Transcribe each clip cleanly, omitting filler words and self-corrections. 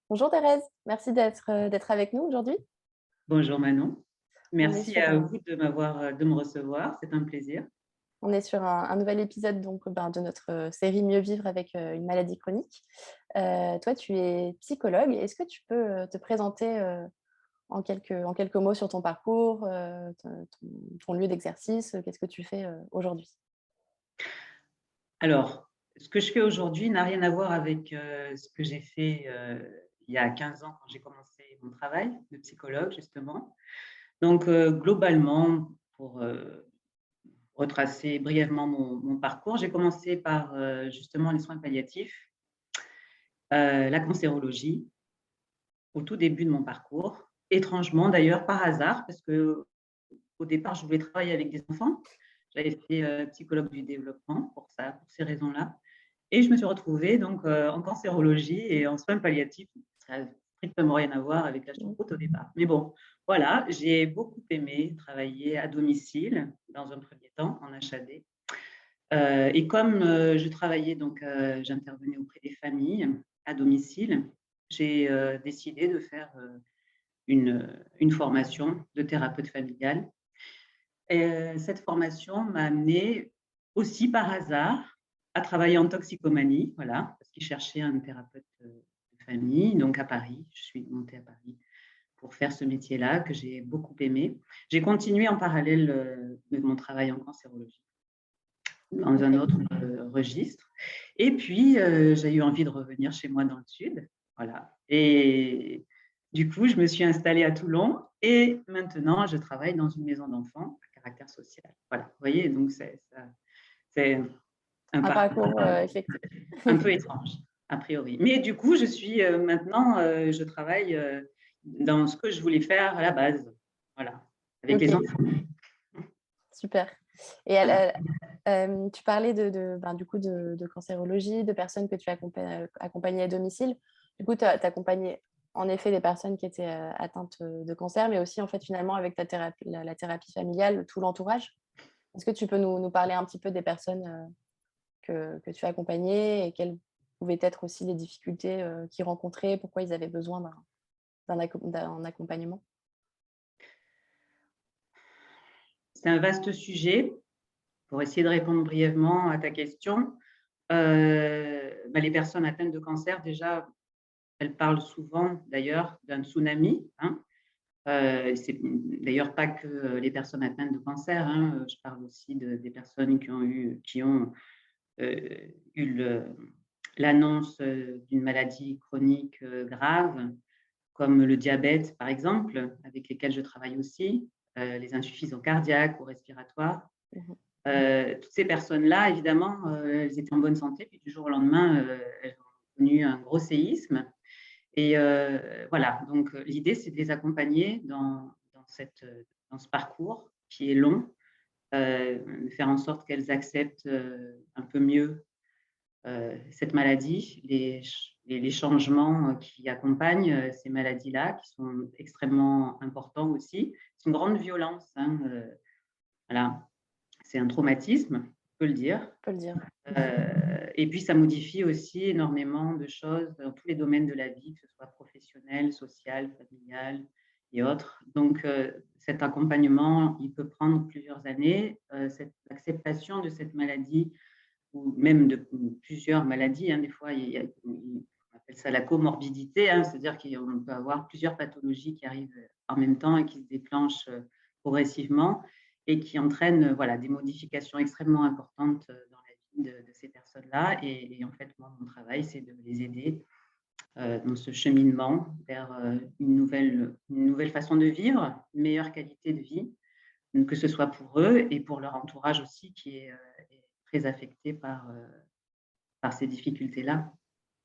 Bonjour Thérèse, merci d'être avec nous aujourd'hui. Bonjour Manon. On est Merci sur à un, vous de me recevoir, c'est un plaisir. on est sur un nouvel épisode de notre série Mieux vivre avec une maladie chronique. Toi, tu es psychologue. Est-ce que tu peux te présenter en quelques mots sur ton parcours, ton lieu d'exercice? Qu'est-ce que tu fais aujourd'hui? Alors, ce que je fais aujourd'hui n'a rien à voir avec ce que j'ai fait il y a 15 ans quand j'ai commencé mon travail de psychologue, justement. Donc, globalement, pour retracer brièvement mon parcours, j'ai commencé par justement les soins palliatifs, la cancérologie, au tout début de mon parcours. Étrangement, d'ailleurs, par hasard, parce que au départ, je voulais travailler avec des enfants. J'avais fait psychologue du développement pour ça, pour ces raisons-là. Et je me suis retrouvée donc en cancérologie et en soins palliatifs. Ça n'a strictement rien à voir avec la Mm. choucroute au départ. Mais bon, voilà, j'ai beaucoup aimé travailler à domicile dans un premier temps en HAD. Et comme je travaillais, donc j'intervenais auprès des familles à domicile, j'ai décidé de faire une formation de thérapeute familiale. Et cette formation m'a amenée aussi par hasard à travailler en toxicomanie, voilà, parce qu'ils cherchaient un thérapeute de famille, donc à Paris. Je suis montée à Paris pour faire ce métier-là que j'ai beaucoup aimé. J'ai continué en parallèle de mon travail en cancérologie dans un Ok. autre registre. Et puis, j'ai eu envie de revenir chez moi dans le sud, voilà. Et du coup, je me suis installée à Toulon et maintenant, je travaille dans une maison d'enfants à caractère social. Voilà, vous voyez, donc c'est un Un parcours parcours effectif. un peu étrange, a priori. Mais du coup, je suis maintenant, je travaille dans ce que je voulais faire à la base, voilà, avec les Ok, enfants. super. Et Voilà. tu parlais du coup de cancérologie, de personnes que tu accompagnais à domicile. Du coup, tu as accompagné en effet des personnes qui étaient atteintes de cancer, mais aussi en fait finalement avec ta thérapie, la thérapie familiale, tout l'entourage. Est-ce que tu peux nous parler un petit peu des personnes que tu as accompagnées et quelles pouvaient être aussi les difficultés qu'ils rencontraient, pourquoi ils avaient besoin d'un accompagnement? C'est un vaste sujet. Pour essayer de répondre brièvement à ta question, les personnes atteintes de cancer, déjà, elles parlent souvent d'ailleurs d'un tsunami, hein. C'est d'ailleurs pas que les personnes atteintes de cancer, hein, je parle aussi des personnes qui ont eu l'annonce d'une maladie chronique grave, comme le diabète, par exemple, avec lesquels je travaille aussi, les insuffisants cardiaques ou respiratoires. Mhm. Toutes ces personnes-là, évidemment, elles étaient en bonne santé, puis du jour au lendemain, elles ont connu un gros séisme. Et voilà, donc l'idée, c'est de les accompagner dans ce parcours qui est long, de faire en sorte qu'elles acceptent un peu mieux cette maladie, les changements qui accompagnent ces maladies-là, qui sont extrêmement importants aussi. C'est une grande violence, hein, voilà. C'est un traumatisme, on peut le dire. On peut le dire. Et puis, ça modifie aussi énormément de choses dans tous les domaines de la vie, que ce soit professionnel, social, familial et autres. Donc, cet accompagnement, il peut prendre plusieurs années. Cette acceptation de cette maladie, ou même de plusieurs maladies, hein, des fois, on appelle ça la comorbidité, hein, c'est-à-dire qu'on peut avoir plusieurs pathologies qui arrivent en même temps et qui se déclenchent progressivement et qui entraînent voilà, des modifications extrêmement importantes dans la vie de ces personnes-là. Et en fait, moi, mon travail, c'est de les aider dans ce cheminement vers une nouvelle façon de vivre, une meilleure qualité de vie, que ce soit pour eux et pour leur entourage aussi, qui est très affecté par ces difficultés-là.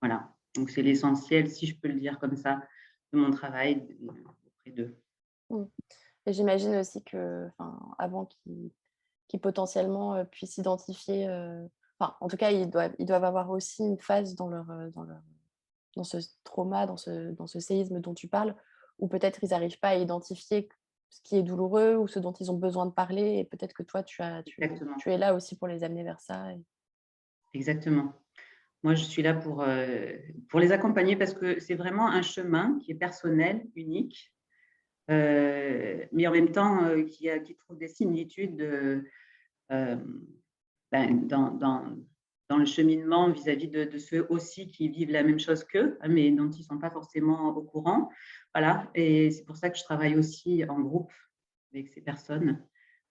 Voilà. Donc, c'est l'essentiel, si je peux le dire comme ça, de mon travail auprès d'eux. Mm. Et j'imagine aussi que, enfin, avant qu'ils potentiellement puissent identifier, enfin, en tout cas, ils doivent avoir aussi une phase dans ce trauma, dans ce séisme dont tu parles, où peut-être ils n'arrivent pas à identifier ce qui est douloureux ou ce dont ils ont besoin de parler. Et peut-être que toi, tu Exactement. es là aussi pour les amener vers ça. Exactement. Moi, je suis là pour les accompagner parce que c'est vraiment un chemin qui est personnel, unique, mais en même temps qui trouve des similitudes euh, dans le cheminement vis-à-vis de ceux aussi qui vivent la même chose qu'eux, hein, mais dont ils ne sont pas forcément au courant. Voilà. Et c'est pour ça que je travaille aussi en groupe avec ces personnes.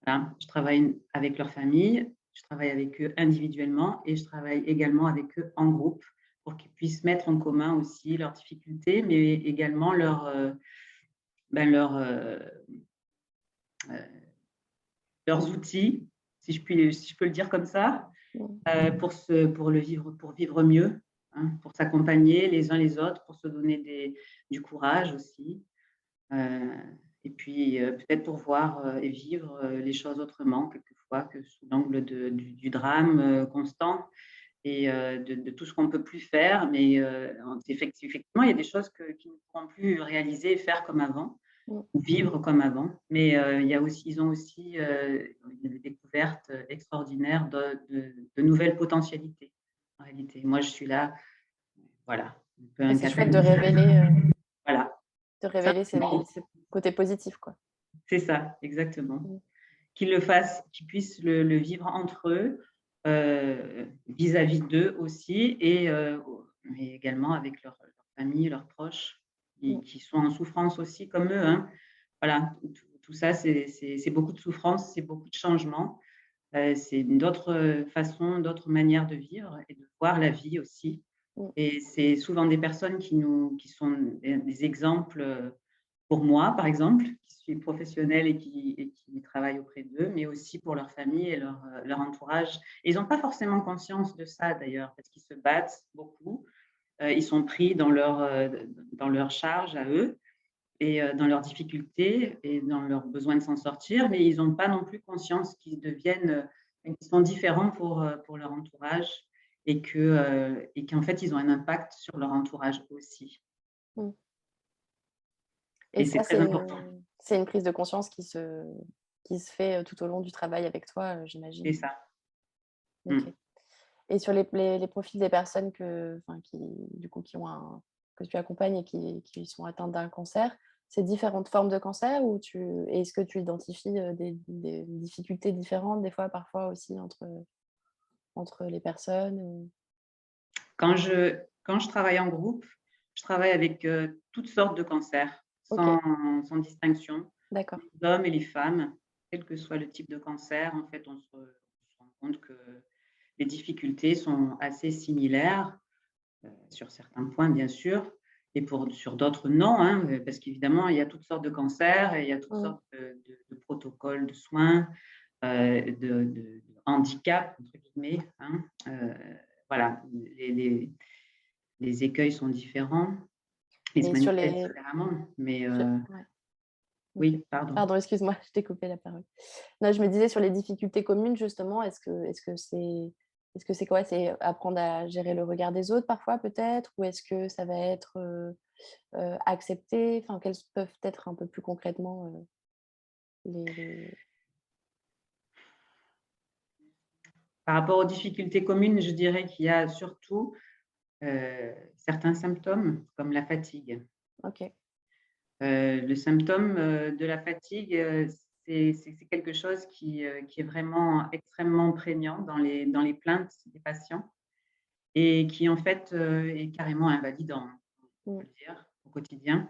Voilà. Je travaille avec leur famille, je travaille avec eux individuellement et je travaille également avec eux en groupe pour qu'ils puissent mettre en commun aussi leurs difficultés, mais également euh, leurs outils, si je peux le dire comme ça, pour vivre mieux, hein, pour s'accompagner les uns les autres, pour se donner du courage aussi. Et puis peut-être pour voir et vivre les choses autrement, quelquefois, que sous l'angle du drame constant et de tout ce qu'on ne peut plus faire. Mais effectivement, il y a des choses qu'ils ne pourront plus réaliser et faire comme avant, ou vivre comme avant. Mais ils ont aussi des découvertes extraordinaires de nouvelles potentialités, en réalité. Moi, je suis là, voilà, un peu un C'est chouette de catalyseur. Voilà, révéler simplement. ces côtés positifs, quoi. C'est ça, exactement. Qu'ils le fassent, qu'ils puissent le vivre entre eux, vis-à-vis d'eux aussi, mais également avec leur famille, leurs proches, qui sont en souffrance aussi comme eux, hein. Voilà, tout ça, c'est beaucoup de souffrance, c'est beaucoup de changements. C'est d'autres façons, d'autres manières de vivre et de voir la vie aussi. Et c'est souvent des personnes qui sont des exemples pour moi, par exemple, qui suis professionnelle et qui travaille auprès d'eux, mais aussi pour leur famille et leur entourage. Et ils n'ont pas forcément conscience de ça, d'ailleurs, parce qu'ils se battent beaucoup. Ils sont pris dans leur charge à eux et dans leurs difficultés et dans leur besoin de s'en sortir, mais ils n'ont pas non plus conscience qu'ils sont différents pour leur entourage et qu'en fait, ils ont un impact sur leur entourage aussi. Et c'est ça, très important. c'est une prise de conscience qui se fait tout au long du travail avec toi, C'est j'imagine. ça. Ok. Et sur les profils des personnes du coup, que tu accompagnes et qui sont atteintes d'un cancer, c'est différentes formes de cancer ou est-ce que tu identifies des difficultés différentes, des fois, parfois aussi entre les personnes Quand je travaille en groupe, je travaille avec toutes sortes de cancers, Ok, sans distinction, d'accord. les hommes et les femmes, quel que soit le type de cancer. En fait, on se rend compte que les difficultés sont assez similaires, sur certains points, bien sûr, et sur d'autres, non, hein, parce qu'évidemment, il y a toutes sortes de cancers et il y a toutes sortes de protocoles de soins, de handicap, entre guillemets, hein. Voilà, les écueils sont différents, ils se Et sur manifestent les... différemment, mais Ouais, ok. oui, pardon. Pardon, excuse-moi, je t'ai coupé la parole. Non, je me disais sur les difficultés communes, justement, est-ce que c'est quoi? C'est apprendre à gérer le regard des autres parfois peut-être? Ou est-ce que ça va être accepter? Enfin, quelles peuvent être un peu plus concrètement les... Par rapport aux difficultés communes, je dirais qu'il y a surtout certains symptômes comme la fatigue. Ok, Le symptôme de la fatigue, c'est quelque chose qui est vraiment extrêmement prégnant dans les plaintes des patients et qui, en fait, est carrément invalidant, on peut le dire, au quotidien.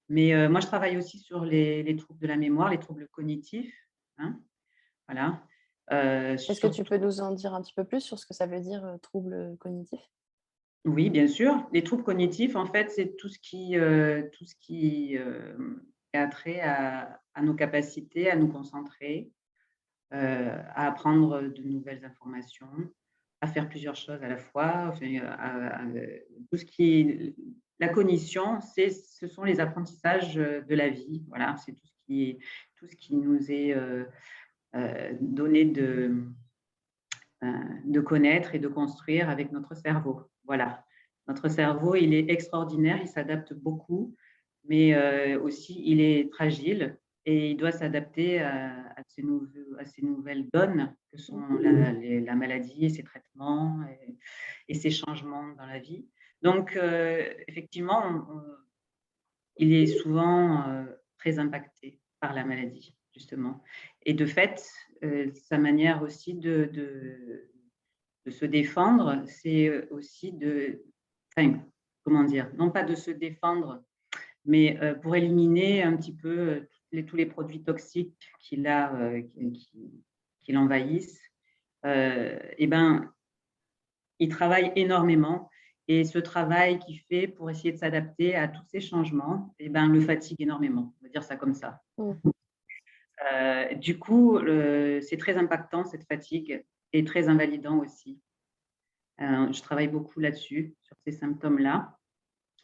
Mais moi, je travaille aussi sur les troubles de la mémoire, les troubles cognitifs, hein, voilà. est-ce que tu peux Surtout, nous en dire un petit peu plus sur ce que ça veut dire, trouble cognitif? oui, bien sûr. Les troubles cognitifs, en fait, c'est tout ce qui a trait à nos capacités, à nous concentrer, à apprendre de nouvelles informations, à faire plusieurs choses à la fois. Enfin, tout ce qui la cognition, ce sont les apprentissages de la vie. Voilà, c'est tout ce qui nous est donné de connaître et de construire avec notre cerveau. Voilà. Notre cerveau, il est extraordinaire, il s'adapte beaucoup, mais aussi il est fragile et il doit s'adapter à ces nouvelles donnes que sont la maladie et ses traitements et ses changements dans la vie. Donc, effectivement, il est souvent très impacté par la maladie, justement. Et de fait, sa manière aussi de se défendre, c'est aussi enfin, comment dire, non pas de se défendre, mais pour éliminer un petit peu tous les produits toxiques qui l'envahissent, et ben, il travaille énormément et ce travail qu'il fait pour essayer de s'adapter à tous ces changements, et ben, le fatigue énormément, on va dire ça comme ça. Du coup, c'est très impactant cette fatigue et très invalidant aussi. Je travaille beaucoup là-dessus, sur ces symptômes-là,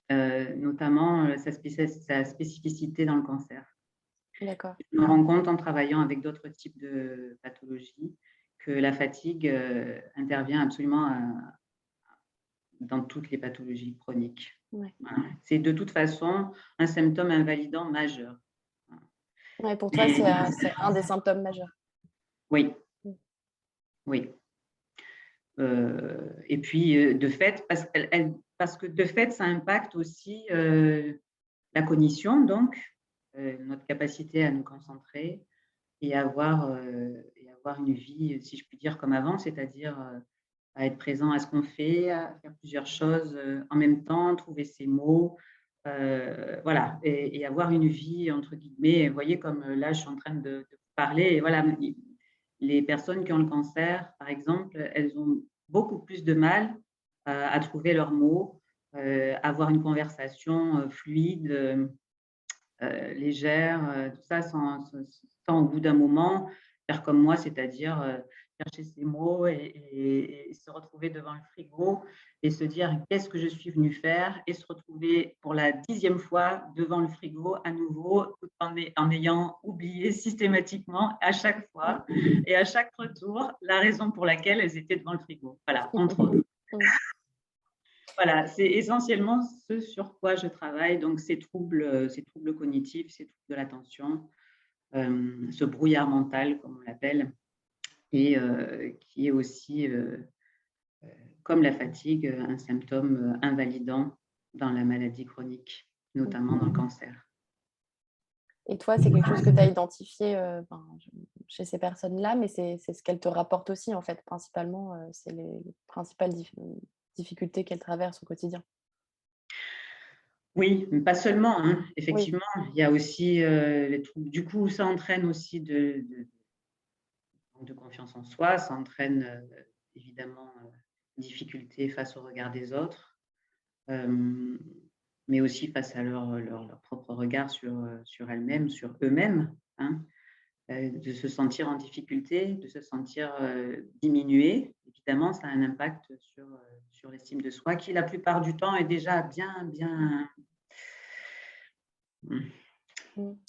notamment sa spécificité dans le cancer. D'accord. Je me rends compte en travaillant avec d'autres types de pathologies que la fatigue intervient absolument dans toutes les pathologies chroniques. Ouais. Voilà. C'est de toute façon un symptôme invalidant majeur. Ouais, pour toi, c'est un des symptômes majeurs. Oui, Mm. oui. Et puis, de fait, parce que de fait, ça impacte aussi la cognition, donc notre capacité à nous concentrer et avoir une vie, si je puis dire, comme avant, c'est-à-dire à être présent à ce qu'on fait, à faire plusieurs choses en même temps, trouver ses mots, voilà, et avoir une vie, entre guillemets, vous voyez, comme là, je suis en train de parler, et voilà, les personnes qui ont le cancer, par exemple, elles ont beaucoup plus de mal à trouver leurs mots, avoir une conversation fluide, légère, tout ça, sans au bout d'un moment faire comme moi, c'est-à-dire chercher ses mots et se retrouver devant le frigo et se dire qu'est-ce que je suis venue faire, et se retrouver pour la 10e fois devant le frigo à nouveau, tout en ayant oublié systématiquement à chaque fois et à chaque retour la raison pour laquelle elles étaient devant le frigo. Voilà, entre autres. Voilà, c'est essentiellement ce sur quoi je travaille, donc ces troubles cognitifs, ces troubles de l'attention, ce brouillard mental, comme on l'appelle, et qui est aussi, comme la fatigue, un symptôme invalidant dans la maladie chronique, notamment dans le cancer. Et toi, c'est quelque chose que tu as identifié chez ces personnes-là, mais c'est ce qu'elles te rapportent aussi, en fait, principalement, c'est les principales difficultés qu'elles traversent au quotidien. Oui, mais pas seulement, hein. Oui, Effectivement, il y a aussi les troubles. Du coup, ça entraîne aussi manque de confiance en soi, ça entraîne évidemment difficulté face au regard des autres, mais aussi face à leur propre regard sur elles-mêmes, sur eux-mêmes, hein, de se sentir en difficulté, de se sentir diminué. Évidemment, ça a un impact sur l'estime de soi, qui la plupart du temps est déjà bien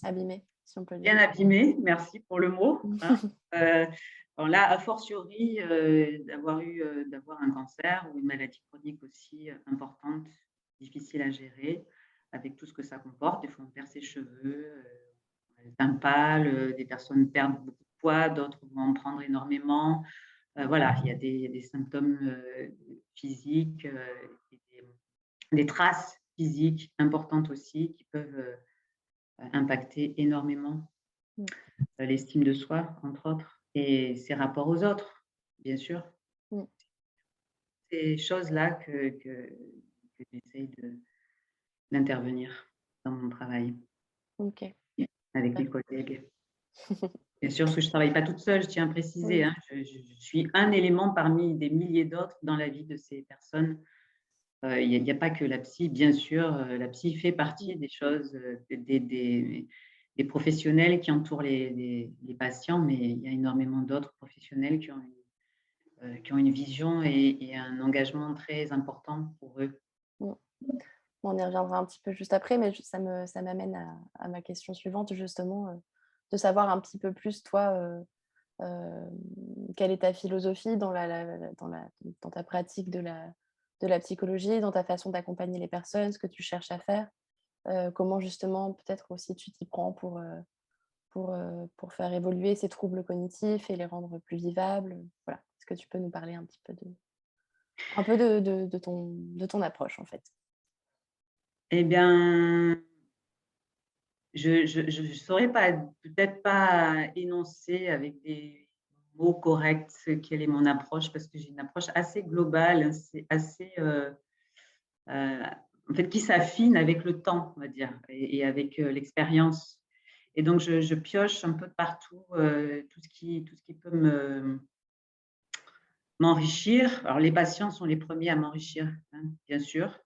abîmée, si on peut dire. bien abîmée, merci pour le mot, hein. Bon là, a fortiori, d'avoir un cancer ou une maladie chronique aussi importante, difficile à gérer, avec tout ce que ça comporte. Des fois, on perd ses cheveux, on a le teint pâle, des personnes perdent beaucoup de poids, d'autres vont en prendre énormément. Voilà, il y a des symptômes physiques, et des traces physiques importantes aussi qui peuvent impacter énormément l'estime de soi, entre autres, et ses rapports aux autres, bien sûr. Mmh. Ces choses-là que j'essaye d'intervenir dans mon travail OK. avec mes collègues. Bien sûr, parce que je ne travaille pas toute seule, je tiens à préciser, Oui. hein, je suis un élément parmi des milliers d'autres dans la vie de ces personnes. Il n'y a pas que la psy, bien sûr, la psy fait partie des choses, des professionnels qui entourent les patients, mais il y a énormément d'autres professionnels qui ont une vision et un engagement très important pour eux. Mmh. On y reviendra un petit peu juste après, mais ça m'amène à ma question suivante justement, de savoir un petit peu plus toi, quelle est ta philosophie dans ta pratique de la psychologie, dans ta façon d'accompagner les personnes, ce que tu cherches à faire? Comment justement peut-être aussi tu t'y prends pour faire évoluer ces troubles cognitifs et les rendre plus vivables? Voilà. Est-ce que tu peux nous parler un peu de ton approche, en fait? Eh bien, je saurais pas, peut-être pas énoncer avec des mots corrects quelle est mon approche, parce que j'ai une approche assez globale, assez, heu, en fait, qui s'affine avec le temps, on va dire, et avec, l'expérience. Et donc je pioche un peu de partout, tout ce qui peut m'enrichir. Alors les patients sont les premiers à m'enrichir, hein, bien sûr.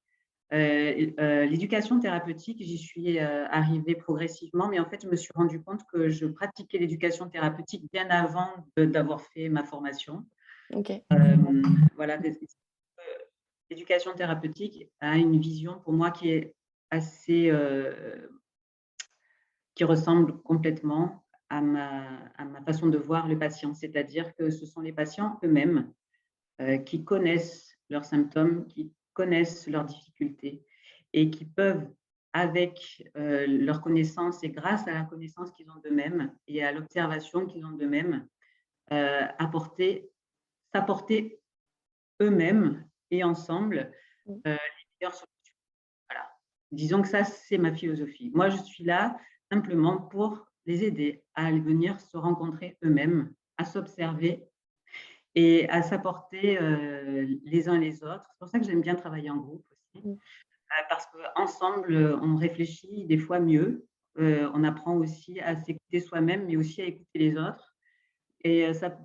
L'éducation thérapeutique, j'y suis, arrivée progressivement, mais en fait, je me suis rendu compte que je pratiquais l'éducation thérapeutique bien avant d'avoir fait ma formation. OK. Voilà, l'éducation thérapeutique a une vision pour moi qui est assez, qui ressemble complètement à ma façon de voir le patient. C'est-à-dire que ce sont les patients eux-mêmes, qui connaissent leurs symptômes, qui connaissent leurs difficultés et qui peuvent, avec, leur connaissance et grâce à la connaissance qu'ils ont d'eux-mêmes et à l'observation qu'ils ont d'eux-mêmes, s'apporter eux-mêmes et ensemble, Mmh. les meilleures solutions. Voilà. Disons que ça, c'est ma philosophie. Moi, je suis là simplement pour les aider à venir se rencontrer eux-mêmes, à s'observer et à s'apporter, les uns les autres. C'est pour ça que j'aime bien travailler en groupe aussi, Mmh. parce qu'ensemble, on réfléchit des fois mieux. On apprend aussi à s'écouter soi-même, mais aussi à écouter les autres, et ça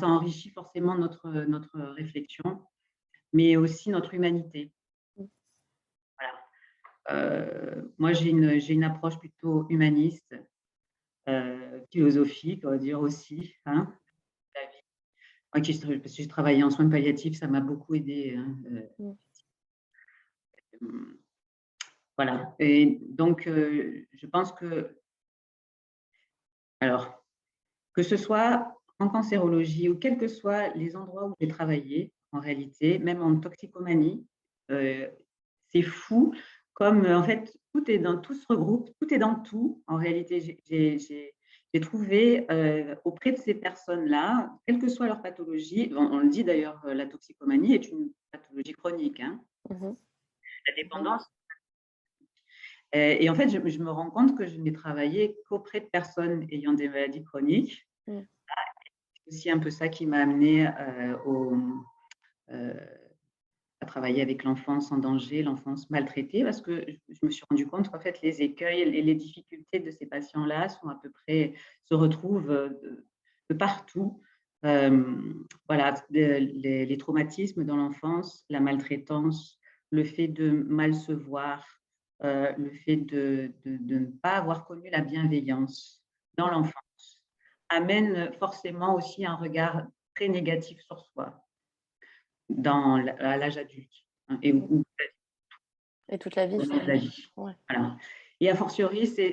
enrichit forcément notre réflexion, mais aussi notre humanité. Mmh. Voilà. Moi, j'ai une approche plutôt humaniste, philosophique, on va dire aussi, hein, la vie. Moi parce que j'ai travaillé en soins palliatifs, ça m'a beaucoup aidée, hein, Mmh. hem, voilà. Et donc je pense que, alors, que ce soit en cancérologie ou quels que soient les endroits où j'ai travaillé, en réalité, même en toxicomanie, heu, c'est fou comme, en fait, tout se regroupe, tout est dans tout. En réalité, j'ai trouvé, auprès de ces personnes-là, quelle que soit leur pathologie, on le dit d'ailleurs, la toxicomanie est une pathologie chronique, hein. Mmh. La Mmh. dépendance, et en fait, je me rends compte que je n'ai travaillé qu'auprès de personnes ayant des maladies chroniques. Mmh. C'est aussi un peu ça qui m'a amenée, heu, à travailler avec l'enfance en danger, l'enfance maltraitée, parce que je me suis rendu compte qu'en fait, les écueils et les difficultés de ces patients-là sont à peu près se retrouvent, de partout. Voilà, les traumatismes dans l'enfance, la maltraitance, le fait de mal se voir, le fait de ne pas avoir connu la bienveillance dans l'enfance, amène forcément aussi un regard très négatif sur soi à l'âge adulte, hein, et Mmh. ou Et toute la vie au long de la finalement. vie. Ouais. Voilà. Et a fortiori, c'est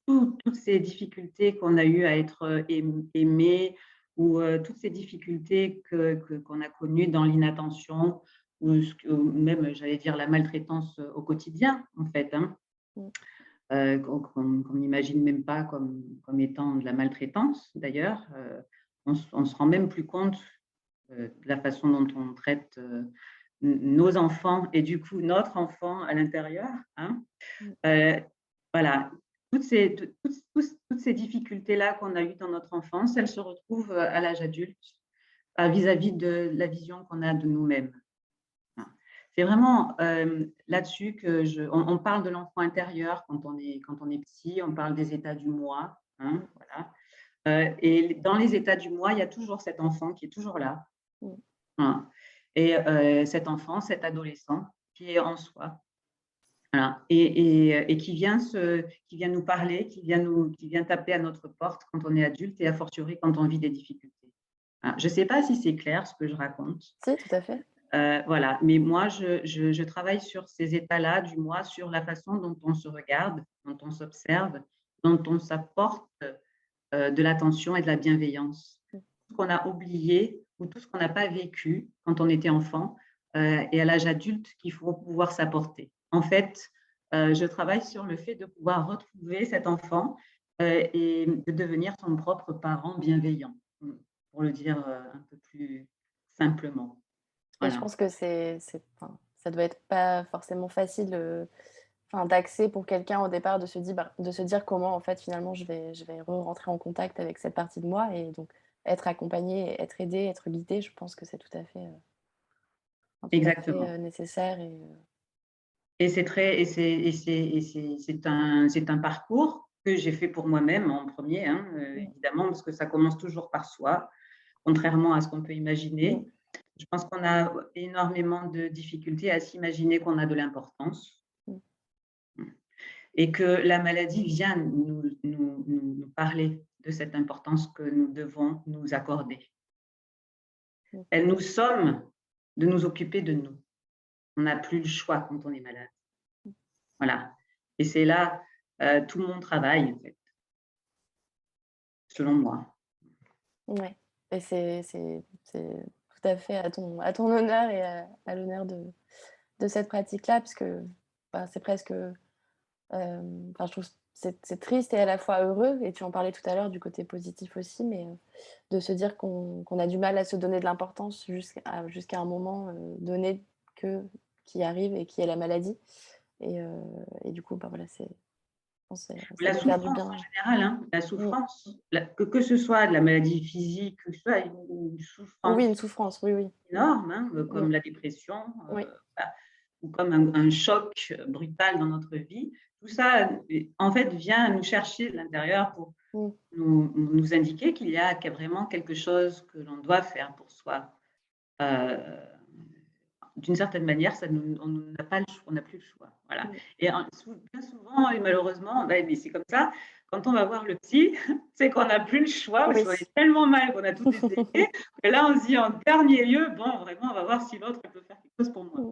toutes ces difficultés qu'on a eu à être, aimé, ou toutes ces difficultés qu'on a connues dans l'inattention, ou même, j'allais dire, la maltraitance, au quotidien, en fait, hein, Mmh. qu'on n'imagine même pas comme étant de la maltraitance d'ailleurs. On se rend même plus compte, de la façon dont on traite, nos enfants et du coup notre enfant à l'intérieur, hein. Mmh. Heu, voilà, toutes ces difficultés-là qu'on a eues dans notre enfance, elles se retrouvent, à l'âge adulte, vis-à-vis de la vision qu'on a de nous-mêmes. Hein. C'est vraiment, là-dessus que on parle de l'enfant intérieur quand on est petit, on parle des états du moi, hein, Mmh. voilà. Et dans les états du moi, il y a toujours cet enfant qui est toujours là. Mmh. Voilà. Et cet enfant, cet adolescent qui est en soi, voilà, et qui vient nous parler, qui vient taper à notre porte quand on est adulte, et a fortiori quand on vit des difficultés. Voilà. Je ne sais pas si c'est clair ce que je raconte, Si, tout à fait. voilà, mais moi je travaille sur ces états-là du moi, sur la façon dont on se regarde, dont on s'observe, dont on s'apporte, de l'attention et de la bienveillance. Mmh. Tout ce qu'on a oublié ou tout ce qu'on n'a pas vécu quand on était enfant, et à l'âge adulte, qu'il faut pouvoir s'apporter. En fait, je travaille sur le fait de pouvoir retrouver cet enfant, et de devenir son propre parent bienveillant, pour le dire, un peu plus simplement. Et je Voilà. pense que enfin, ça doit être pas forcément facile, enfin, d'accès pour quelqu'un au départ de se dire comment en fait finalement je vais rentrer en contact avec cette partie de moi et donc être accompagné, être aidé, être guidé, je pense que c'est tout à fait, enfin, tout à fait, Exactement. nécessaire Et c'est très c'est un parcours que j'ai fait pour moi-même en premier, hein, mmh, évidemment, parce que ça commence toujours par soi, contrairement à ce qu'on peut mmh, imaginer. Je pense qu'on a énormément de difficultés à s'imaginer qu'on a de l'importance, mmh, et que la maladie vient nous parler de cette importance que nous devons nous accorder. mmh, Elle nous somme de nous occuper de nous. On n'a plus le choix quand on est malade. Voilà, et c'est là, tout mon travail, en fait, selon moi. ouais et c'est tout à fait à ton honneur et à l'honneur de cette pratique-là parce que, bah, c'est presque, enfin, je trouve c'est triste et à la fois heureux et tu en parlais tout à l'heure du côté positif aussi, mais de se dire qu'on a du mal à se donner de l'importance jusqu'à un moment, donné qui arrive et qui est la maladie et du coup, bah, voilà, je pense que ça La peut faire du souffrance bien. en général, hein, la Mmh. souffrance, que ce soit de la maladie physique, que ce soit une Oui, souffrance une souffrance, oui, oui. énorme, hein, Mmh. comme la dépression, Oui, bah, ou comme un choc brutal dans notre vie, tout ça, en fait, vient nous chercher de l'intérieur pour mmh, nous indiquer qu'il y a vraiment quelque chose que l'on doit faire pour soi. Heu D'une certaine manière, ça nous on n'a pas le choix, on n'a plus le choix, voilà, mmh. et bien souvent et malheureusement, bah, mais c'est comme ça, quand on va voir le psy, c'est qu'on n'a plus le choix parce Oui. qu'on est tellement mal qu'on a tout essayé, que là, on se dit en dernier lieu: «Bon, vraiment, on va voir si l'autre, elle peut faire quelque chose pour moi». Mmh.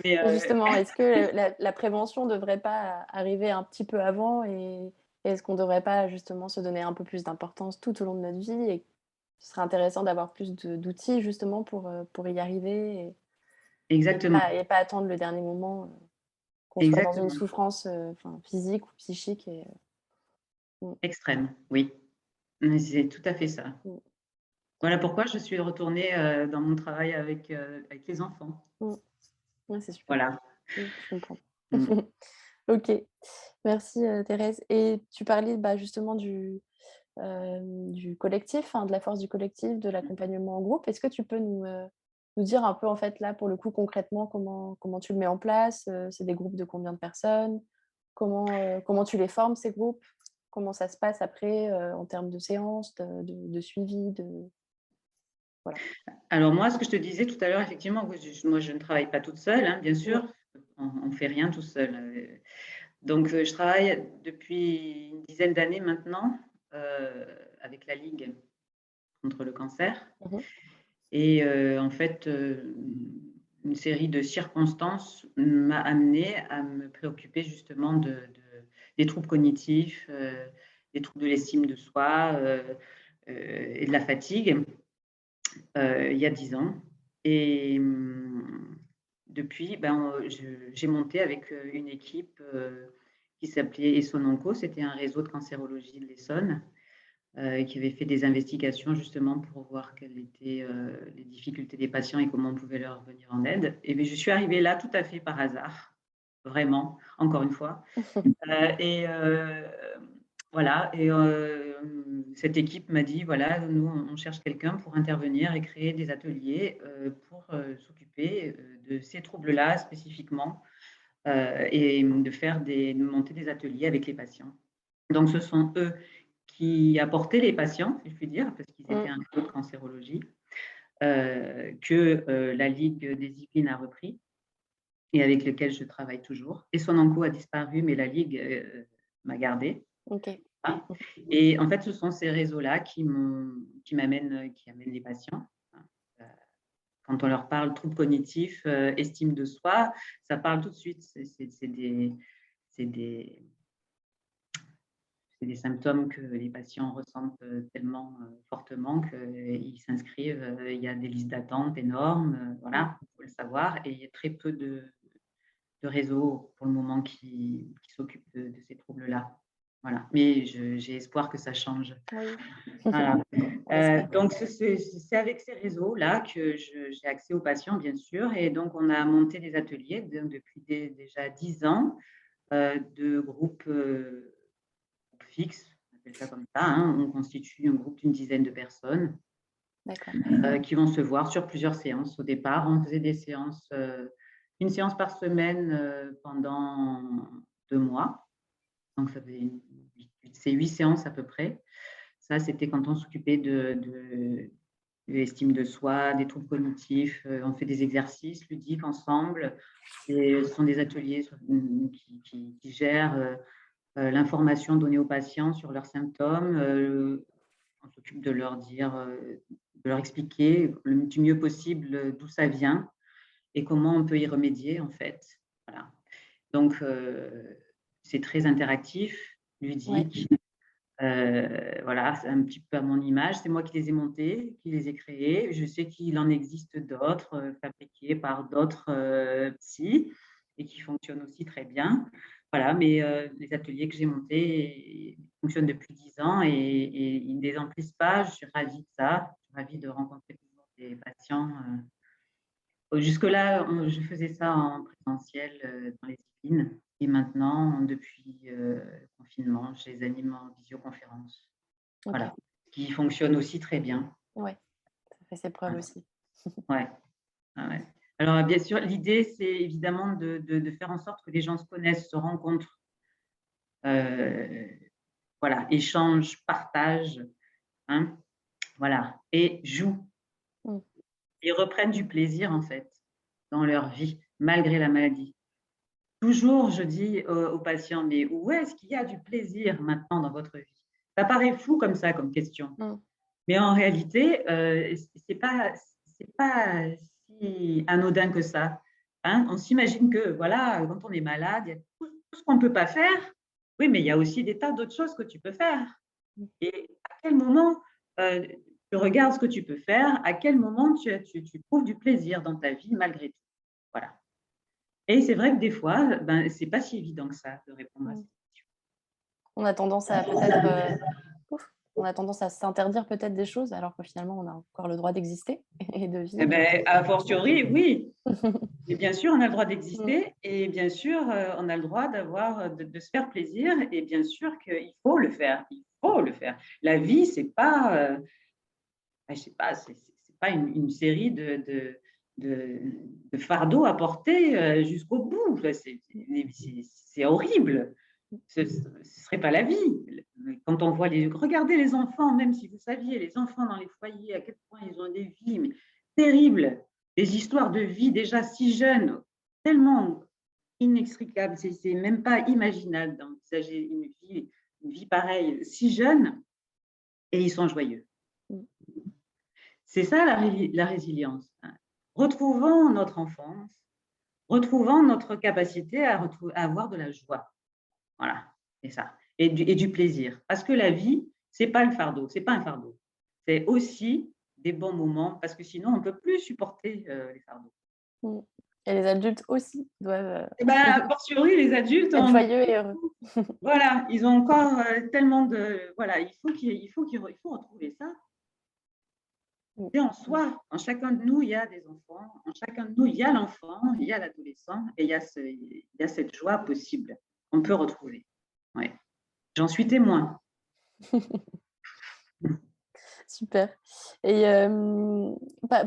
Mais Et justement, est-ce que la prévention ne devrait pas arriver un petit peu avant et est-ce qu'on ne devrait pas justement se donner un peu plus d'importance tout au long de notre vie et ce serait intéressant d'avoir plus d'outils justement pour y arriver exactement, et pas attendre le dernier moment, qu'on soit dans une exactement, souffrance, enfin physique ou psychique mmh, extrême, oui, mais c'est tout à fait ça. mmh, Voilà pourquoi je suis retournée, dans mon travail avec les enfants. mmh. Ouais, c'est super. Voilà. Mmh, je comprends. Mmh. OK. Merci, Thérèse et tu parlais, bah, justement du collectif, hein, de la force du collectif, de l'accompagnement en groupe. Est-ce que tu peux nous dire un peu, en fait, là, pour le coup, concrètement, comment tu le mets en place? C'est des groupes de combien de personnes? Comment tu les formes, ces groupes? Comment ça se passe après, en termes de séances, de suivi, voilà? Alors moi, ce que je te disais tout à l'heure, effectivement, oui, moi, je ne travaille pas toute seule, hein, bien Mmh, sûr. On fait rien tout seul, donc je travaille depuis une dizaine d'années maintenant, avec la Ligue contre le cancer, mmh et en fait, une série de circonstances m'a amenée à me préoccuper justement des troubles cognitifs, des troubles de l'estime de soi, et de la fatigue. Il y a 10 ans, et depuis, ben, j'ai monté avec, une équipe, qui s'appelait Essononco. C'était un réseau de cancérologie de l'Essonne, qui avait fait des investigations justement pour voir quelles étaient, les difficultés des patients et comment on pouvait leur venir en aide, et beh, je suis arrivée là tout à fait par hasard, vraiment, encore une fois. Et voilà, et cette équipe m'a dit: «Voilà, nous, on cherche quelqu'un pour intervenir et créer des ateliers, pour, s'occuper, de ces troubles-là spécifiquement, et de monter des ateliers avec les patients». Donc ce sont eux qui apportaient les patients, si je puis dire, parce qu'ils étaient mmh, un peu de cancérologie, que, la Ligue des Yvelines a repris et avec lequel je travaille toujours. Et Sonanco a disparu, mais la Ligue, m'a gardée. OK. Ah, et en fait, ce sont ces réseaux-là qui amènent les patients, hein. Heu, Quand on leur parle troubles cognitifs, estime de soi, ça parle tout de suite. C'est des c'est des symptômes que les patients ressentent, tellement, fortement qu'ils s'inscrivent, il y a des listes d'attente énormes, Mmh. voilà, il faut le savoir, et il y a très peu de réseaux pour le moment qui s'occupent de ces troubles-là. Voilà. Mais j'ai espoir que ça change. Oui, Voilà. on espère. Donc, c'est avec ces réseaux-là que j'ai accès aux patients, bien sûr. Et donc, on a monté des ateliers depuis déjà 10 ans, de groupes fixes, on appelle ça comme ça. Hein. On constitue un groupe d'une dizaine de personnes D'accord. qui vont se voir sur plusieurs séances. Au départ, on faisait des séances, une séance par semaine pendant 2 mois. Donc, ça faisait c'est 8 séances à peu près. Ça, c'était quand on s'occupait de l'estime de soi, des troubles cognitifs. On fait des exercices ludiques ensemble. Et ce sont des ateliers qui gèrent l'information donnée aux patients sur leurs symptômes. On s'occupe de leur dire, de leur expliquer du mieux possible d'où ça vient et comment on peut y remédier, en fait. Voilà. Donc, c'est très interactif, Ouais. ludique. Voilà, c'est un petit peu à mon image. C'est moi qui les ai montés, qui les ai créés. Je sais qu'il en existe d'autres, fabriqués par d'autres psys et qui fonctionnent aussi très bien. Voilà, mais les ateliers que j'ai montés fonctionnent depuis 10 ans et ils ne désemplissent pas. Je suis ravie de ça. Je suis ravie de rencontrer toujours des patients. Jusque-là, je faisais ça en présentiel dans les Yvelines. Et maintenant, depuis le confinement, je les anime en visioconférence. Ok. Voilà, qui fonctionne aussi très bien. Ouais. Ça fait ses preuves Voilà. aussi. Ouais. Ah ouais. Alors, bien sûr, l'idée, c'est évidemment de faire en sorte que les gens se connaissent, se rencontrent, euh, voilà, échangent, partagent, hein, voilà, et jouent. Mm. Et reprennent du plaisir, en fait, dans leur vie, malgré la maladie. Toujours, je dis aux patients, mais où est-ce qu'il y a du plaisir maintenant dans votre vie? Ça paraît fou comme ça, comme question. Mm. Mais en réalité, c'est pas si anodin que ça. Hein. On s'imagine que, voilà, quand on est malade, il y a tout ce qu'on ne peut pas faire. Oui, mais il y a aussi des tas d'autres choses que tu peux faire. Mm. Et à quel moment tu regardes ce que tu peux faire, à quel moment tu trouves du plaisir dans ta vie malgré tout. Voilà. Et c'est vrai que des fois, ben, c'est pas si évident que ça de répondre à Mm. ces On a tendance à peut-être ouf, on a tendance à s'interdire peut-être des choses alors que finalement on a encore le droit d'exister et de eh vivre. ben, a fortiori, oui. Et bien sûr, on a le droit Mm. d'exister et bien sûr, on a le droit de se faire plaisir et bien sûr qu'il faut le faire. Il faut le faire. La vie, c'est pas, je sais pas, c'est pas une série de, de fardeaux à porter jusqu'au bout. Enfin, c'est horrible. Ce ne serait pas la vie. Quand on voit regardez les enfants, même si vous saviez, les enfants dans les foyers, à quel point ils ont des vies mais terribles, des histoires de vie déjà si jeunes, tellement inextricables, c'est même pas imaginable d'envisager une vie pareille, si jeune, et ils sont joyeux. Mm. C'est ça la résilience. Hein. Retrouvons notre enfance, retrouvons notre capacité à avoir de la joie. Voilà, c'est ça. Et du plaisir. Parce que la vie, c'est pas le fardeau, c'est pas un fardeau. C'est aussi des bons moments, parce que sinon, on ne peut plus supporter les fardeaux. Mm. Et les adultes aussi doivent Et ben, a fortiori, les adultes être ont joyeux et heureux. voilà, ils ont encore tellement de voilà, il faut retrouver ça. Mm. Et en soi, en chacun de nous, il y a des enfants, en chacun de nous, il y a l'enfant, il y a l'adolescent, et il y a cette joie possible qu'on peut retrouver. Ouais. J'en suis témoin. Super. Et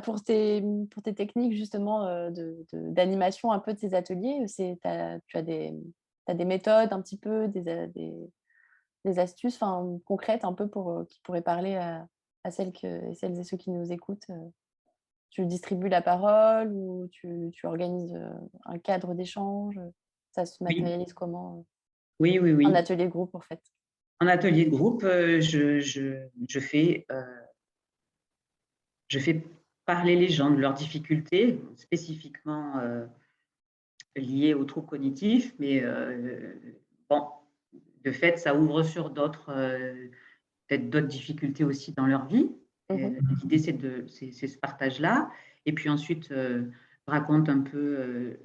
pour tes techniques justement d'animation un peu de ces ateliers, tu as t'as des méthodes un petit peu, des astuces concrètes un peu qui pourraient parler à celles et ceux qui nous écoutent. Tu distribues la parole ou tu organises un cadre d'échange? Ça se Oui, matérialise comment? oui, oui, Un oui. atelier de groupe en fait. En atelier de groupe, je fais parler les gens de leurs difficultés, spécifiquement liées aux troubles cognitifs, mais bon, de fait, ça ouvre sur peut-être d'autres difficultés aussi dans leur vie. Mmh. L'idée, c'est ce partage-là. Et puis ensuite, je raconte un peu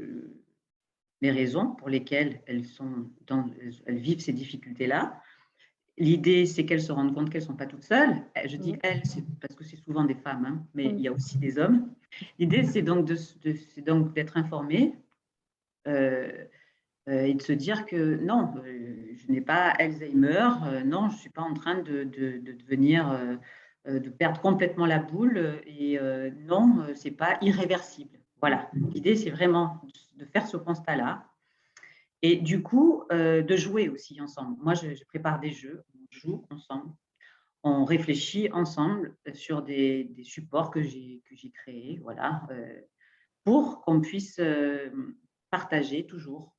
les raisons pour lesquelles elles vivent ces difficultés-là. l'idée, c'est qu'elles se rendent compte qu'elles ne sont pas toutes seules. Je dis Mmh. elles, c'est parce que c'est souvent des femmes, hein, mais il y a Mmh. aussi des hommes. L'idée, c'est donc d'être informé et de se dire que non, je n'ai pas Alzheimer, non, je ne suis pas en train de devenir, de perdre complètement la boule et non, ce n'est pas irréversible. Voilà, l'idée, c'est vraiment de faire ce constat-là et du coup, de jouer aussi ensemble. Moi, je prépare des jeux, on joue ensemble, on réfléchit ensemble sur des supports que j'ai créés, voilà, pour qu'on puisse partager toujours,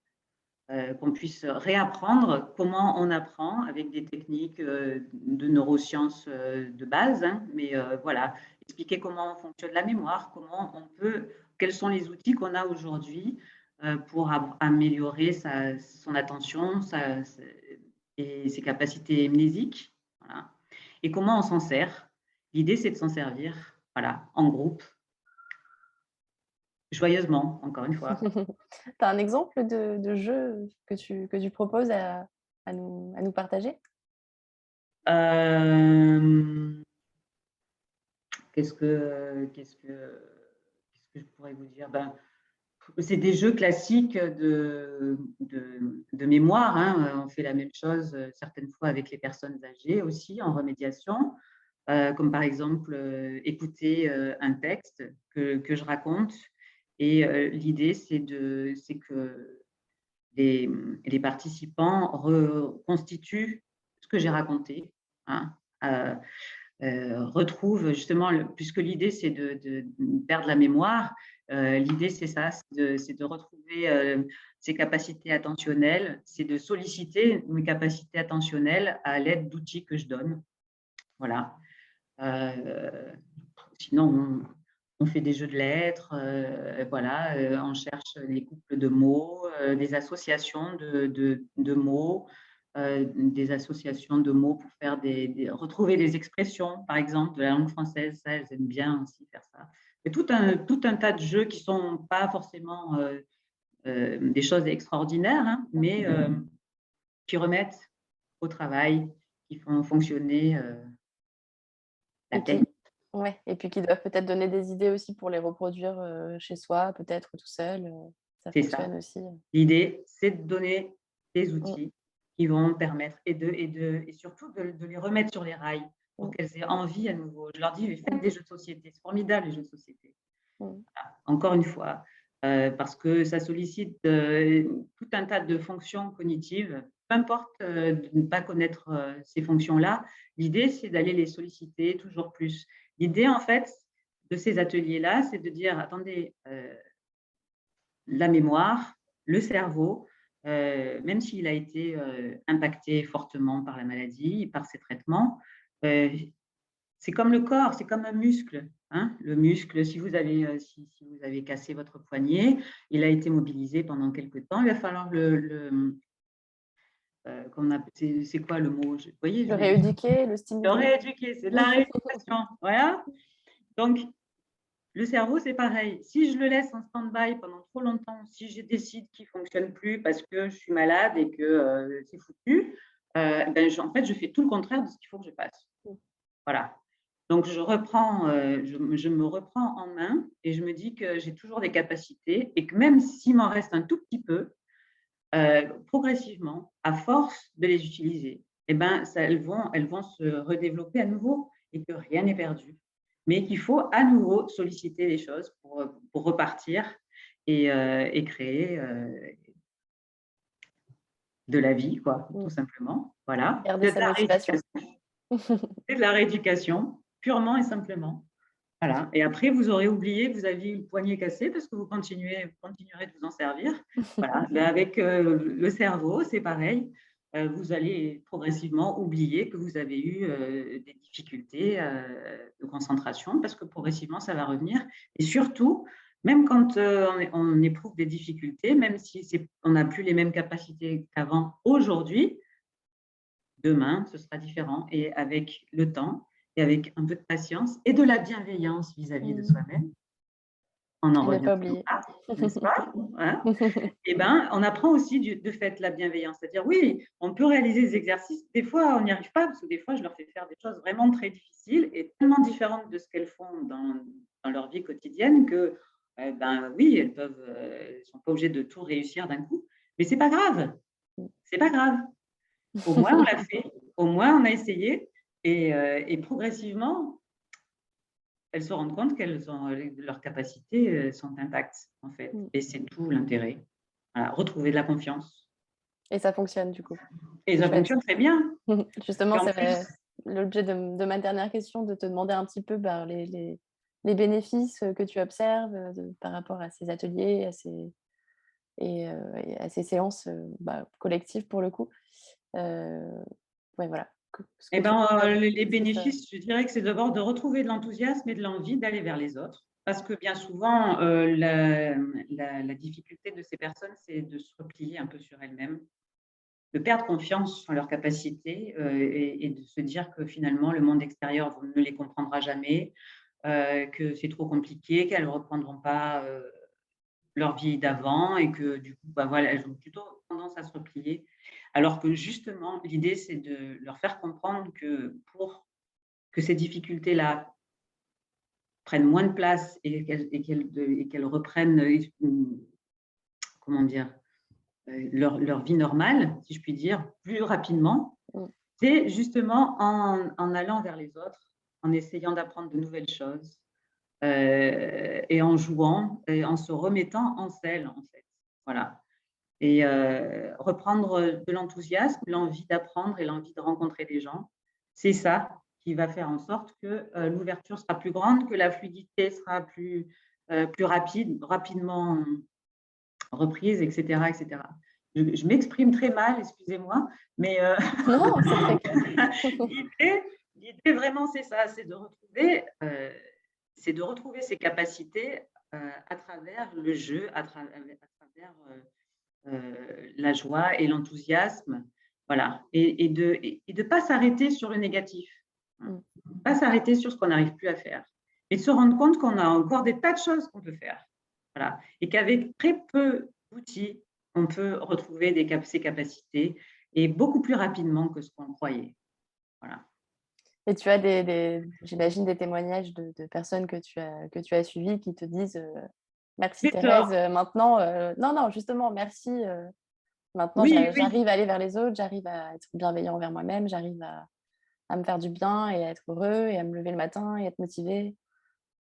qu'on puisse réapprendre comment on apprend avec des techniques de neurosciences de base, hein, mais voilà, expliquer comment fonctionne la mémoire, comment on peut, quels sont les outils qu'on a aujourd'hui pour améliorer son attention et ses capacités mnésiques, voilà. Et comment on s'en sert. L'idée, c'est de s'en servir, voilà, en groupe, joyeusement, encore une fois. Tu as un exemple de jeu que tu proposes à nous partager? Euh, qu'est-ce que je pourrais vous dire? Ben, c'est des jeux classiques de mémoire, hein. On fait la même chose certaines fois avec les personnes âgées aussi en remédiation, comme par exemple écouter un texte que je raconte. Et l'idée, c'est que les, les participants reconstituent ce que j'ai raconté, hein, euh, retrouvent justement, puisque l'idée c'est de perdre la mémoire, l'idée c'est ça, c'est de retrouver ses capacités attentionnelles, c'est de solliciter mes capacités attentionnelles à l'aide d'outils que je donne. Voilà. Sinon, on fait des jeux de lettres, voilà, on cherche des couples de mots, des associations de mots, des associations de mots pour faire retrouver des expressions, par exemple, de la langue française. Ça, elles aiment bien aussi faire ça. C'est tout un tas de jeux qui ne sont pas forcément des choses extraordinaires, hein, mais qui remettent au travail, qui font fonctionner la Et tête. qui Ouais, et puis qui doivent peut-être donner des idées aussi pour les reproduire, chez soi, peut-être tout seul, ça C'est ça. fonctionne aussi. L'idée, c'est de donner des Mmh, outils qui vont permettre et surtout de les remettre sur les rails pour mmh, qu'elles aient envie à nouveau. Je leur dis, faites des jeux de société, c'est formidable les jeux de société. mmh. Voilà. Encore une fois, parce que ça sollicite tout un tas de fonctions cognitives, peu importe de ne pas connaître ces fonctions-là, l'idée, c'est d'aller les solliciter toujours plus. L'idée, en fait, de ces ateliers-là, c'est de dire, attendez, la mémoire, le cerveau, même s'il a été impacté fortement par la maladie, par ses traitements, c'est comme le corps, c'est comme un muscle, hein. Le muscle, si vous avez cassé votre poignet, il a été mobilisé pendant quelque temps, il va falloir c'est quoi le mot? Vous voyez, Le je l'ai rééduquer, le le stimuler. rééduquer, c'est de la rééducation, voilà. Donc le cerveau, c'est pareil. Si je le laisse en stand-by pendant trop longtemps, si je décide qu'il ne fonctionne plus parce que je suis malade et que c'est foutu, en fait, je fais tout le contraire de ce qu'il faut que je fasse. Mmh. Voilà. Donc, je me reprends en main et je me dis que j'ai toujours des capacités et que même s'il m'en reste un tout petit peu, progressivement, à force de les utiliser, eh ben, elles vont se redévelopper à nouveau et que rien n'est perdu. Mais qu'il faut à nouveau solliciter les choses pour repartir et créer de la vie, quoi, Mmh. tout simplement. Voilà. Garder C'est de sa la motivation. rééducation, c'est de la rééducation, purement et simplement. Voilà. Et après, vous aurez oublié que vous aviez eu le poignet cassé parce que vous continuerez de vous en servir. Voilà. Mais avec le cerveau, c'est pareil. Vous allez progressivement oublier que vous avez eu des difficultés de concentration parce que progressivement, ça va revenir. Et surtout, même quand on éprouve des difficultés, même si on n'a plus les mêmes capacités qu'avant aujourd'hui, demain, ce sera différent. Et avec le temps et avec un peu de patience et de la bienveillance vis-à-vis de Mmh. soi-même, on en Ne revient pas toujours oublier. là, n'est-ce pas? Hein? Eh ben, on apprend aussi de fait la bienveillance. C'est-à-dire, oui, on peut réaliser des exercices. Des fois, on n'y arrive pas parce que des fois, je leur fais faire des choses vraiment très difficiles et tellement différentes de ce qu'elles font dans leur vie quotidienne que, ben oui, elles sont pas obligées de tout réussir d'un coup. Mais c'est pas grave. C'est pas grave. Au moins, on l'a fait. Au moins, on a essayé et progressivement, elles se rendent compte qu'elles ont leurs capacités sont intactes en fait. Et c'est tout l'intérêt. Voilà, retrouver de la confiance. Et ça fonctionne du coup, Et c'est ça chouette. fonctionne très bien. Justement, Et en c'est plus, l'objet de ma dernière question, de te demander un petit peu bah, les bénéfices que tu observes par rapport à ces ateliers et à ces séances bah, collectives pour le coup. Euh, ouais, voilà. Ce eh que tu ben, vois les positif. bénéfices, je dirais que c'est d'abord de retrouver de l'enthousiasme et de l'envie d'aller vers les autres. Parce que bien souvent, la difficulté de ces personnes, c'est de se replier un peu sur elles-mêmes, de perdre confiance en leurs capacités et de se dire que finalement, le monde extérieur ne les comprendra jamais, que c'est trop compliqué, qu'elles ne reprendront pas leur vie d'avant et que du coup, bah, voilà, elles ont plutôt tendance à se replier. Alors que justement, l'idée, c'est de leur faire comprendre que pour que ces difficultés-là prennent moins de place et qu'elles reprennent, comment dire, leur vie normale, si je puis dire, plus rapidement, Mm. c'est justement en allant vers les autres, en essayant d'apprendre de nouvelles choses et en jouant et en se remettant en selle, en fait. Voilà. Et reprendre de l'enthousiasme, l'envie d'apprendre et l'envie de rencontrer des gens. C'est ça qui va faire en sorte que l'ouverture sera plus grande, que la fluidité sera plus rapidement reprise, etc. etc. Je m'exprime très mal, excusez-moi, mais Non, c'est très clair. l'idée vraiment, c'est ça, c'est de retrouver ses capacités à travers le jeu, à travers la joie et l'enthousiasme, voilà, et de pas s'arrêter sur le négatif, hein. Mm. Pas s'arrêter sur ce qu'on n'arrive plus à faire et de se rendre compte qu'on a encore des tas de choses qu'on peut faire, voilà, et qu'avec très peu d'outils, on peut retrouver ses capacités et beaucoup plus rapidement que ce qu'on croyait, voilà. Et tu as j'imagine des témoignages de personnes que tu as suivies qui te disent merci Pléthore. Thérèse, maintenant, non, non, justement, merci. Maintenant, Oui, oui, j'arrive à aller vers les autres, j'arrive à être bienveillant envers moi-même, j'arrive à me faire du bien et à être heureux et à me lever le matin et être motivé.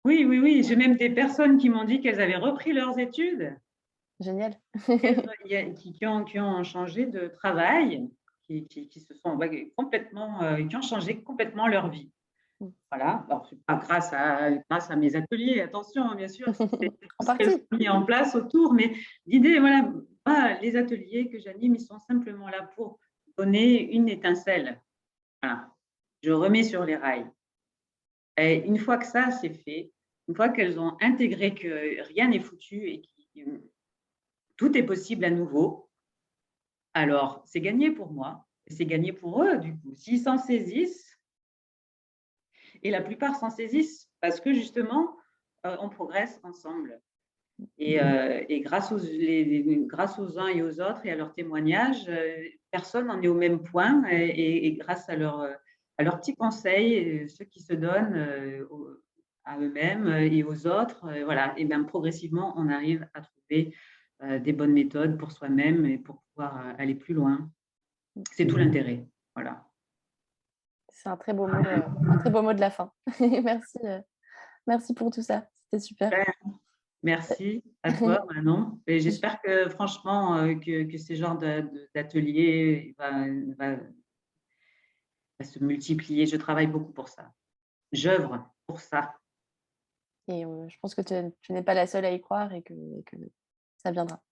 oui, oui, oui. J'ai même des personnes qui m'ont dit qu'elles avaient repris leurs études, Génial. qui ont changé de travail, qui se sont complètement, qui ont changé complètement leur vie. Voilà. Alors, c'est pas grâce à mes ateliers, attention, hein, bien sûr, c'est En tout ce qu'elles partie. ont mis en place autour. Mais l'idée, voilà, les ateliers que j'anime, ils sont simplement là pour donner une étincelle. Voilà. Je remets sur les rails. Et une fois que ça, c'est fait, une fois qu'elles ont intégré que rien n'est foutu et que tout est possible à nouveau, alors c'est gagné pour moi et c'est gagné pour eux, du coup. S'ils s'en saisissent, et la plupart s'en saisissent parce que justement, on progresse ensemble. Et grâce aux uns et aux autres et à leurs témoignages, personne n'en est au même point. Et grâce à leurs petits conseils, ceux qui se donnent à eux-mêmes et aux autres, voilà, et bien progressivement, on arrive à trouver des bonnes méthodes pour soi-même et pour pouvoir aller plus loin. C'est tout l'intérêt. Voilà. C'est un très beau mot de la fin. Merci, merci pour tout ça. C'était super. Merci à toi, Manon. Et Je- j'espère que franchement, que ces genres d'ateliers va se multiplier. Je travaille beaucoup pour ça. J'œuvre pour ça. Et je pense que tu n'es pas la seule à y croire et que ça viendra.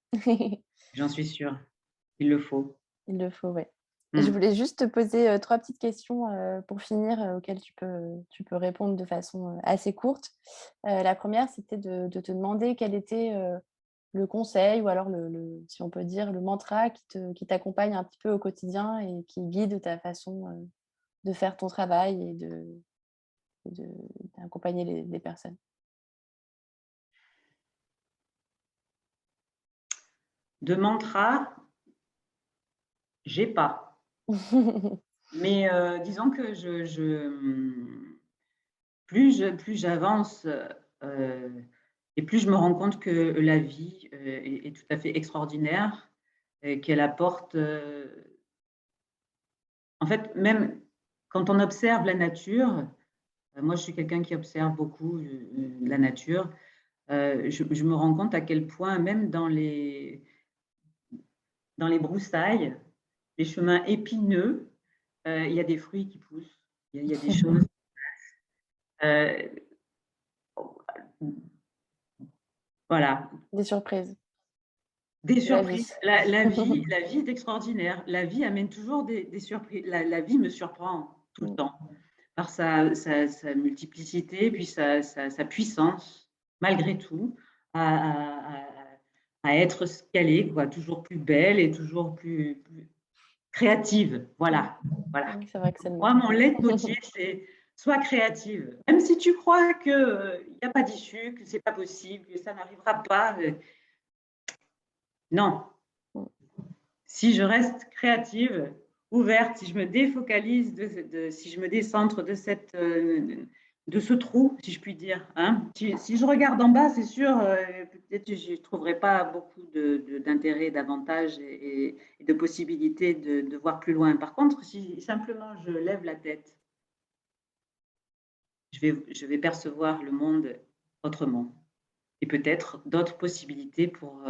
J'en suis sûre. Il le faut. Il le faut, ouais. Et je Mm. voulais juste te poser 3 petites questions, pour finir, auxquelles tu peux répondre de façon, assez courte. La première, c'était de te demander quel était, le conseil ou alors si on peut dire, le mantra qui t'accompagne un petit peu au quotidien et qui guide ta façon, de faire ton travail et d'accompagner les personnes. De mantra, j'ai pas. Mais disons que plus j'avance et plus je me rends compte que la vie est tout à fait extraordinaire et qu'elle apporte. En fait, même quand on observe la nature, moi je suis quelqu'un qui observe beaucoup la nature, je me rends compte à quel point, même dans les broussailles, les chemins épineux, il y a des fruits qui poussent, il y a des choses. euh, voilà, Des surprises. des C'est la vie. surprises. La vie est extraordinaire. La vie amène toujours des surprises. La vie me surprend tout le temps par sa multiplicité, puis sa puissance, malgré tout, à, à- à être ce qu'elle est, quoi, toujours plus belle et toujours plus créative. Voilà. Voilà. Oui, c'est vrai que c'est le mot. Moi, mon leitmotiv, c'est sois créative. Même si tu crois qu'il n'y a pas d'issue, que ce n'est pas possible, que ça n'arrivera pas, non. Si je reste créative, ouverte, si je me défocalise, si je me décentre de ce trou, si je puis dire. Hein. Si je regarde en bas, c'est sûr, peut-être que je ne trouverai pas beaucoup d'intérêt, d'avantages et de possibilités de voir plus loin. Par contre, si simplement je lève la tête, je vais percevoir le monde autrement et peut-être d'autres possibilités pour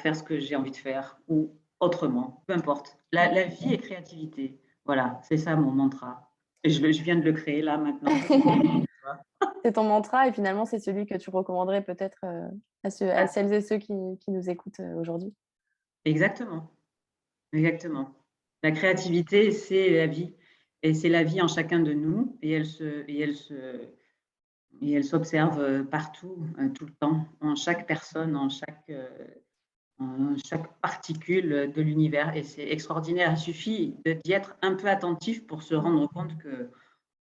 faire ce que j'ai envie de faire ou autrement, peu importe. La vie est créativité. Voilà, c'est ça mon mantra. Et je viens de le créer là maintenant. C'est ton mantra et finalement, c'est celui que tu recommanderais peut-être à Ah, celles et ceux qui nous écoutent aujourd'hui. exactement, exactement. La créativité, c'est la vie. Et c'est la vie en chacun de nous. Et elle s'observe partout, tout le temps, en chaque personne, en chaque particule de l'univers. Et c'est extraordinaire. Il suffit d'y être un peu attentif pour se rendre compte que,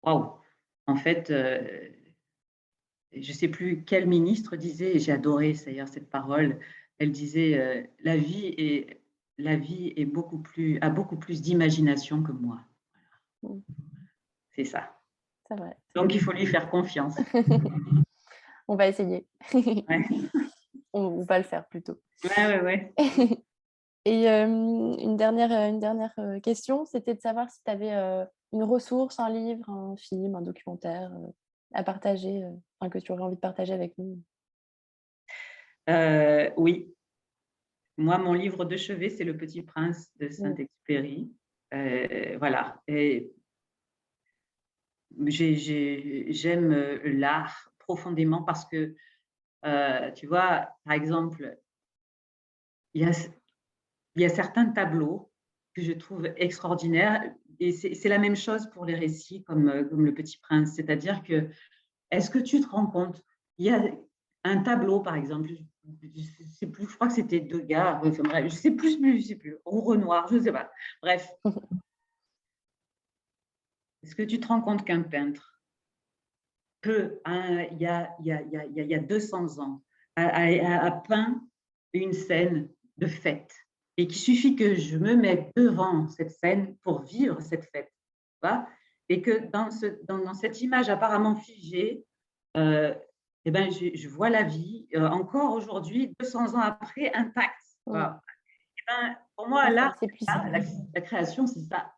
waouh, en fait, je ne sais plus quel ministre disait, et j'ai adoré d'ailleurs cette parole, elle disait la vie est a beaucoup plus d'imagination que moi. Mm. C'est ça. C'est vrai. Donc il faut lui faire confiance. On va essayer. Ouais, Ou pas le faire plutôt. ouais, ouais, ouais. Et une dernière question, c'était de savoir si tu avais une ressource, un livre, un film, un documentaire à partager, enfin, que tu aurais envie de partager avec nous. Oui, moi, mon livre de chevet, c'est Le Petit Prince de Mm. Saint-Exupéry. Voilà. Et j'aime l'art profondément parce que, tu vois, par exemple, il y a, il y a certains tableaux que je trouve extraordinaires et c'est la même chose pour les récits comme Le Petit Prince. C'est-à-dire que, est-ce que tu te rends compte, il y a un tableau, par exemple, je sais plus, je crois que c'était Degas, enfin, bref, je sais plus, ou Renoir, je ne sais pas. Bref, est-ce que tu te rends compte qu'un peintre peut, il y a 200 ans, a peint une scène de fête et qu'il suffit que je me mette devant cette scène pour vivre cette fête. Pas et que dans cette image apparemment figée, euh, eh ben, je vois la vie encore aujourd'hui, 200 ans après, intacte. Mm. Voilà. Eh ben, pour moi, Ouais, c'est l'art, assez puissant. la création, c'est ça.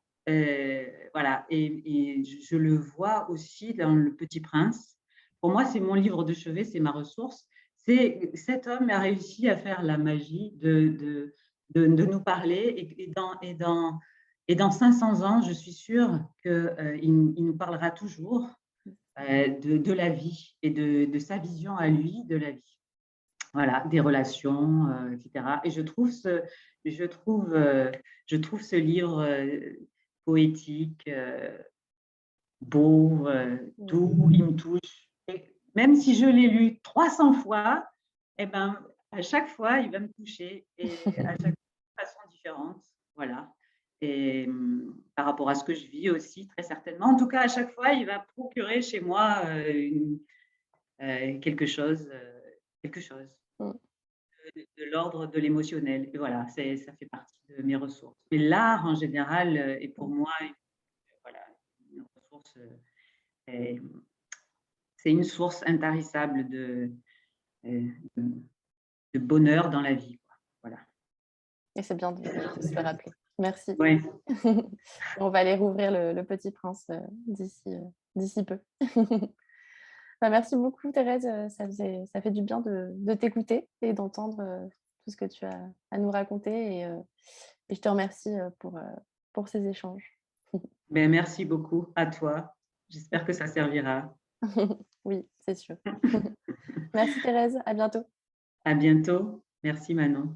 Voilà, et je le vois aussi dans Le Petit Prince. Pour moi, c'est mon livre de chevet, c'est ma ressource. C'est cet homme a réussi à faire la magie de nous parler et dans 500 ans, je suis sûre qu'il nous parlera toujours de la vie et de sa vision à lui de la vie. Voilà, des relations, etc. Et je trouve, euh, je trouve ce livre poétique, beau, Mm. doux, il me touche. Et même si je l'ai lu 300 fois, eh ben, à chaque fois, il va me toucher et à chaque fois de façon différente. Voilà. Et par rapport à ce que je vis aussi, très certainement. En tout cas, à chaque fois, il va procurer chez moi quelque chose. Quelque chose. Mm. de l'ordre de l'émotionnel. Et voilà, ça fait partie de mes ressources. Mais l'art, en général, est pour moi voilà, une ressource, est- c'est une source intarissable de, de bonheur dans la vie, quoi. Voilà. Et c'est bien de se le rappeler. Merci. Ouais. On va aller rouvrir le Petit Prince d'ici peu. Bah, merci beaucoup Thérèse, ça fait du bien de t'écouter et d'entendre, tout ce que tu as à nous raconter et je te remercie, pour ces échanges. Ben, merci beaucoup à toi. J'espère que ça servira. Oui, c'est sûr. Merci Thérèse, à bientôt. À bientôt. Merci Manon.